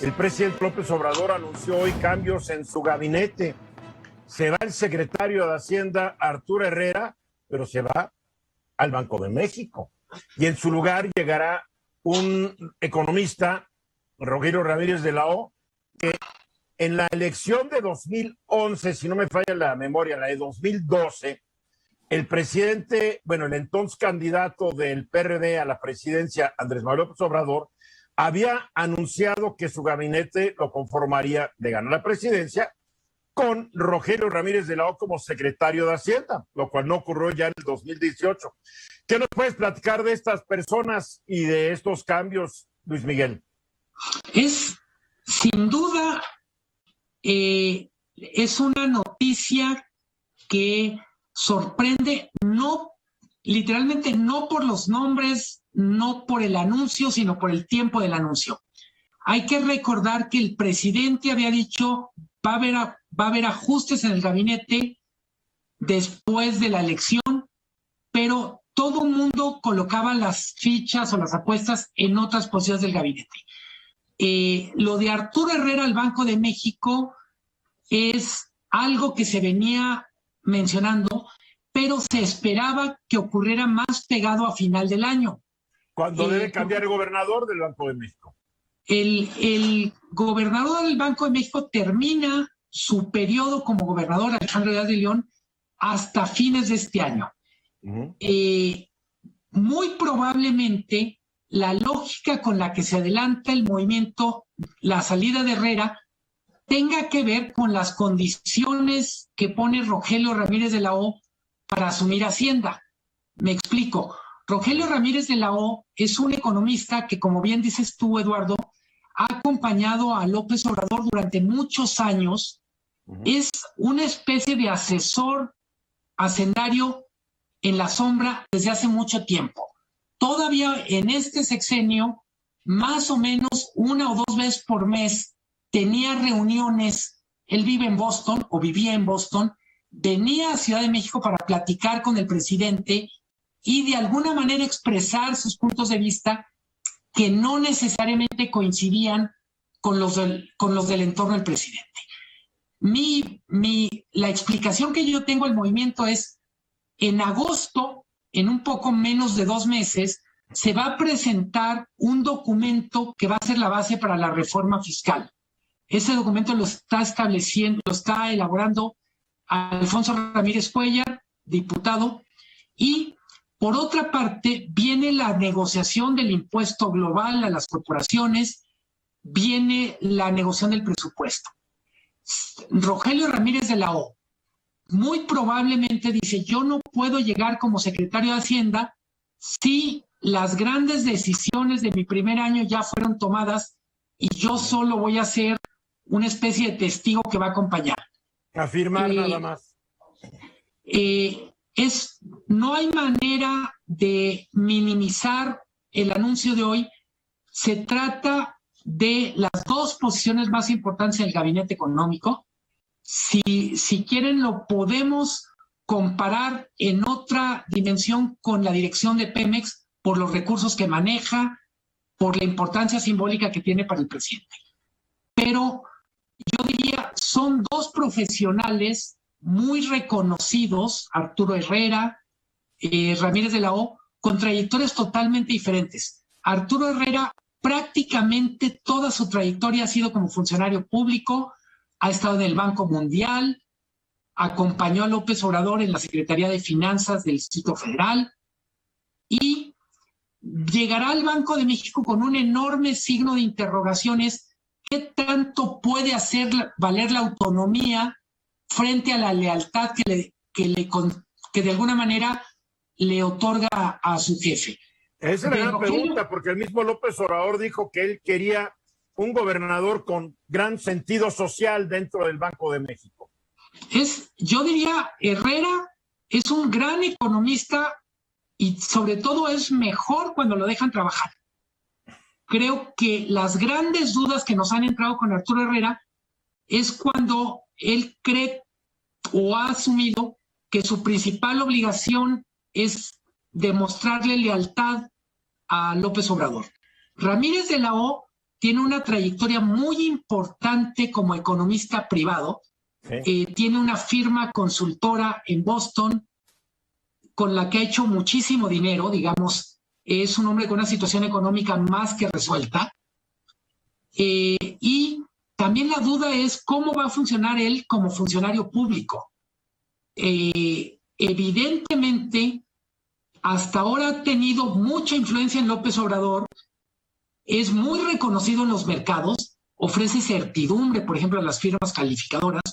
El presidente López Obrador anunció hoy cambios en su gabinete. Se va el secretario de Hacienda, Arturo Herrera, pero se va al Banco de México. Y en su lugar llegará un economista, Rogelio Ramírez de la O, que en la elección de 2011, si no me falla la memoria, la de 2012, el presidente, bueno, el entonces candidato del PRD a la presidencia, Andrés Manuel López Obrador, había anunciado que su gabinete lo conformaría de ganar la presidencia con Rogelio Ramírez de la O como secretario de Hacienda, lo cual no ocurrió ya en el 2018. ¿Qué nos puedes platicar de estas personas y de estos cambios, Luis Miguel? Es, sin duda, es una noticia que sorprende, no, literalmente no por los nombres, no por el anuncio, sino por el tiempo del anuncio. Hay que recordar que el presidente había dicho va a haber ajustes en el gabinete después de la elección, pero todo el mundo colocaba las fichas o las apuestas en otras posiciones del gabinete. Lo de Arturo Herrera al Banco de México es algo que se venía mencionando, pero se esperaba que ocurriera más pegado a final del año. ¿Cuándo debe cambiar el gobernador del Banco de México? El gobernador del Banco de México termina su periodo como gobernador, Alejandro Díaz de León, hasta fines de este año. Muy probablemente la lógica con la que se adelanta el movimiento, la salida de Herrera, tenga que ver con las condiciones que pone Rogelio Ramírez de la O para asumir Hacienda. Me explico. Rogelio Ramírez de la O es un economista que, como bien dices tú, Eduardo, ha acompañado a López Obrador durante muchos años. Es una especie de asesor hacendario en la sombra desde hace mucho tiempo. Todavía en este sexenio, más o menos una o dos veces por mes, tenía reuniones. Él vive en Boston o vivía en Boston, venía a Ciudad de México para platicar con el presidente y de alguna manera expresar sus puntos de vista que no necesariamente coincidían con los del entorno del presidente. La explicación que yo tengo del movimiento es, en agosto, en un poco menos de 2 meses, se va a presentar un documento que va a ser la base para la reforma fiscal. Ese documento lo está elaborando Alfonso Ramírez Cuellar, diputado, y por otra parte viene la negociación del impuesto global a las corporaciones, viene la negociación del presupuesto. Rogelio Ramírez de la O muy probablemente dice, yo no puedo llegar como secretario de Hacienda si las grandes decisiones de mi primer año ya fueron tomadas y yo solo voy a ser una especie de testigo que va a acompañar. Afirmar nada más. No hay manera de minimizar el anuncio de hoy. Se trata de las dos posiciones más importantes del gabinete económico. Si quieren, lo podemos comparar en otra dimensión con la dirección de Pemex por los recursos que maneja, por la importancia simbólica que tiene para el presidente. Pero yo diría, son dos profesionales muy reconocidos, Arturo Herrera, Ramírez de la O, con trayectorias totalmente diferentes. Arturo Herrera, prácticamente toda su trayectoria ha sido como funcionario público, ha estado en el Banco Mundial, acompañó a López Obrador en la Secretaría de Finanzas del Distrito Federal y llegará al Banco de México con un enorme signo de interrogaciones. ¿Qué tanto puede hacer valer la autonomía frente a la lealtad que de alguna manera le otorga a su jefe? Esa es la gran pregunta, porque el mismo López Obrador dijo que él quería un gobernador con gran sentido social dentro del Banco de México. Yo diría, Herrera es un gran economista y sobre todo es mejor cuando lo dejan trabajar. Creo que las grandes dudas que nos han entrado con Arturo Herrera es cuando él cree o ha asumido que su principal obligación es demostrarle lealtad a López Obrador. Ramírez de la O tiene una trayectoria muy importante como economista privado. Sí. Tiene una firma consultora en Boston con la que ha hecho muchísimo dinero, digamos, es un hombre con una situación económica más que resuelta. Y también la duda es cómo va a funcionar él como funcionario público. Evidentemente, hasta ahora ha tenido mucha influencia en López Obrador, es muy reconocido en los mercados, ofrece certidumbre, por ejemplo, a las firmas calificadoras,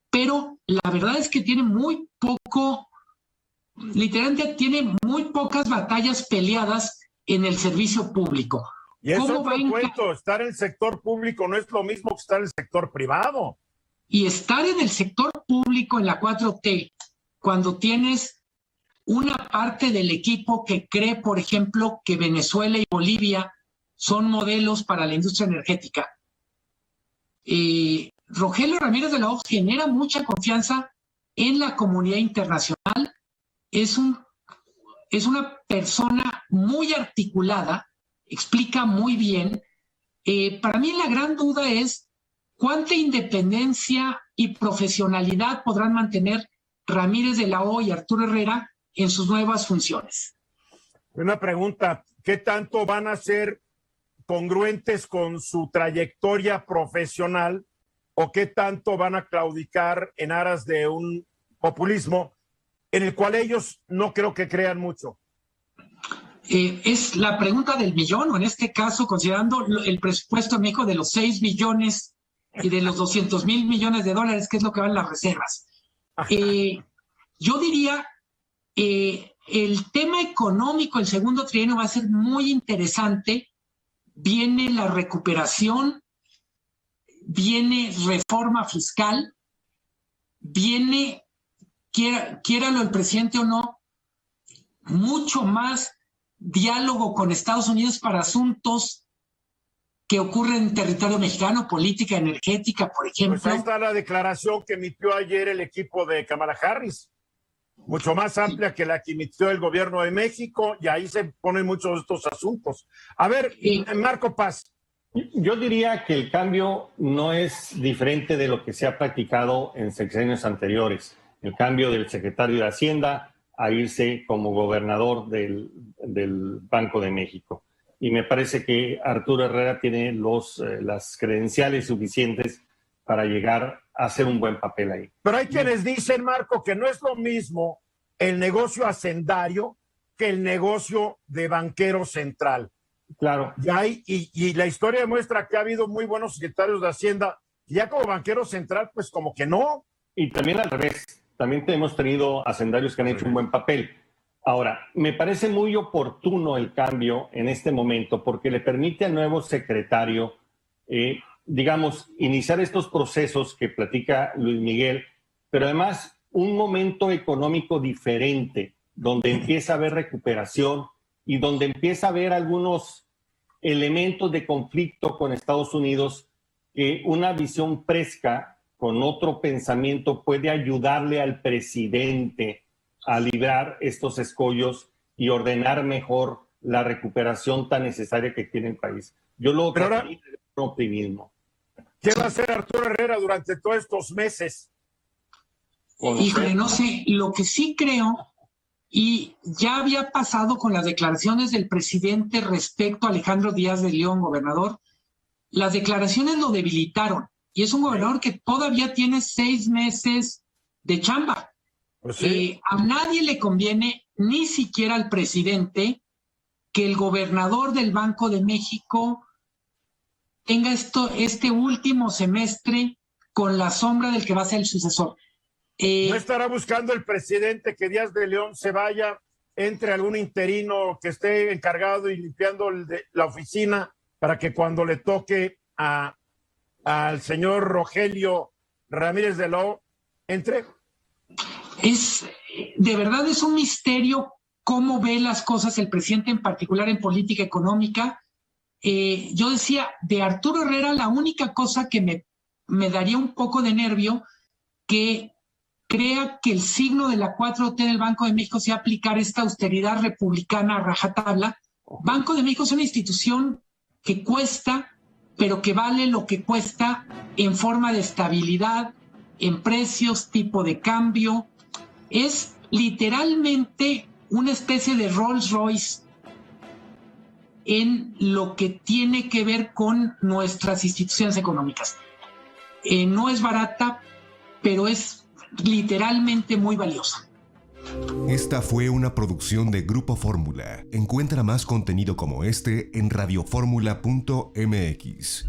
pero la verdad es que tiene muy poco, literalmente tiene muy pocas batallas peleadas en el servicio público. Y es ¿Cómo otro cuento, estar en el sector público no es lo mismo que estar en el sector privado. Y estar en el sector público en la 4T, cuando tienes una parte del equipo que cree, por ejemplo, que Venezuela y Bolivia son modelos para la industria energética. Rogelio Ramírez de la O genera mucha confianza en la comunidad internacional. Es una persona muy articulada, explica muy bien. Para mí la gran duda es cuánta independencia y profesionalidad podrán mantener Ramírez de la O y Arturo Herrera en sus nuevas funciones. Una pregunta, ¿qué tanto van a ser congruentes con su trayectoria profesional o qué tanto van a claudicar en aras de un populismo en el cual ellos no creo que crean mucho? Es la pregunta del millón, o en este caso, considerando el presupuesto de México de los 6 billones y de los 200,000 millones de dólares, que es lo que van las reservas. Yo diría, el tema económico, el segundo trienio va a ser muy interesante. Viene la recuperación, viene reforma fiscal, viene, quiéralo el presidente o no, mucho más diálogo con Estados Unidos para asuntos que ocurren en territorio mexicano, política energética, por ejemplo. Pues ahí está la declaración que emitió ayer el equipo de Kamala Harris, mucho más amplia que la que emitió el gobierno de México, y ahí se ponen muchos de estos asuntos. A ver, Marco Paz. Yo diría que el cambio no es diferente de lo que se ha practicado en sexenios anteriores. El cambio del secretario de Hacienda a irse como gobernador del Banco de México. Y me parece que Arturo Herrera tiene las credenciales suficientes para llegar a hacer un buen papel ahí. Pero hay quienes dicen, Marco, que no es lo mismo el negocio hacendario que el negocio de banquero central. Claro. Y la historia demuestra que ha habido muy buenos secretarios de Hacienda, y ya como banquero central, pues como que no. Y también al revés, también hemos tenido hacendarios que han hecho un buen papel. Ahora, me parece muy oportuno el cambio en este momento porque le permite al nuevo secretario, digamos, iniciar estos procesos que platica Luis Miguel, pero además un momento económico diferente, donde empieza a haber recuperación y donde empieza a haber algunos elementos de conflicto con Estados Unidos, que una visión fresca con otro pensamiento puede ayudarle al presidente a librar estos escollos y ordenar mejor la recuperación tan necesaria que tiene el país. Yo lo trataría de un optimismo. ¿Qué va a hacer Arturo Herrera durante todos estos meses? Híjole, no sé, lo que sí creo, y ya había pasado con las declaraciones del presidente respecto a Alejandro Díaz de León, gobernador, las declaraciones lo debilitaron, y es un gobernador que todavía tiene 6 meses de chamba. Pues sí. A nadie le conviene, ni siquiera al presidente, que el gobernador del Banco de México tenga este último semestre con la sombra del que va a ser el sucesor. ¿No estará buscando el presidente que Díaz de León se vaya, entre algún interino que esté encargado y limpiando la oficina para que cuando le toque al señor Rogelio Ramírez de la O entre? De verdad es un misterio cómo ve las cosas el presidente, en particular en política económica. Yo decía, de Arturo Herrera, la única cosa que me daría un poco de nervio, que crea que el signo de la 4T del Banco de México sea aplicar esta austeridad republicana a rajatabla. Banco de México es una institución que cuesta pero que vale lo que cuesta en forma de estabilidad, en precios, tipo de cambio. Es literalmente una especie de Rolls Royce en lo que tiene que ver con nuestras instituciones económicas. No es barata, pero es literalmente muy valiosa. Esta fue una producción de Grupo Fórmula. Encuentra más contenido como este en radioformula.mx.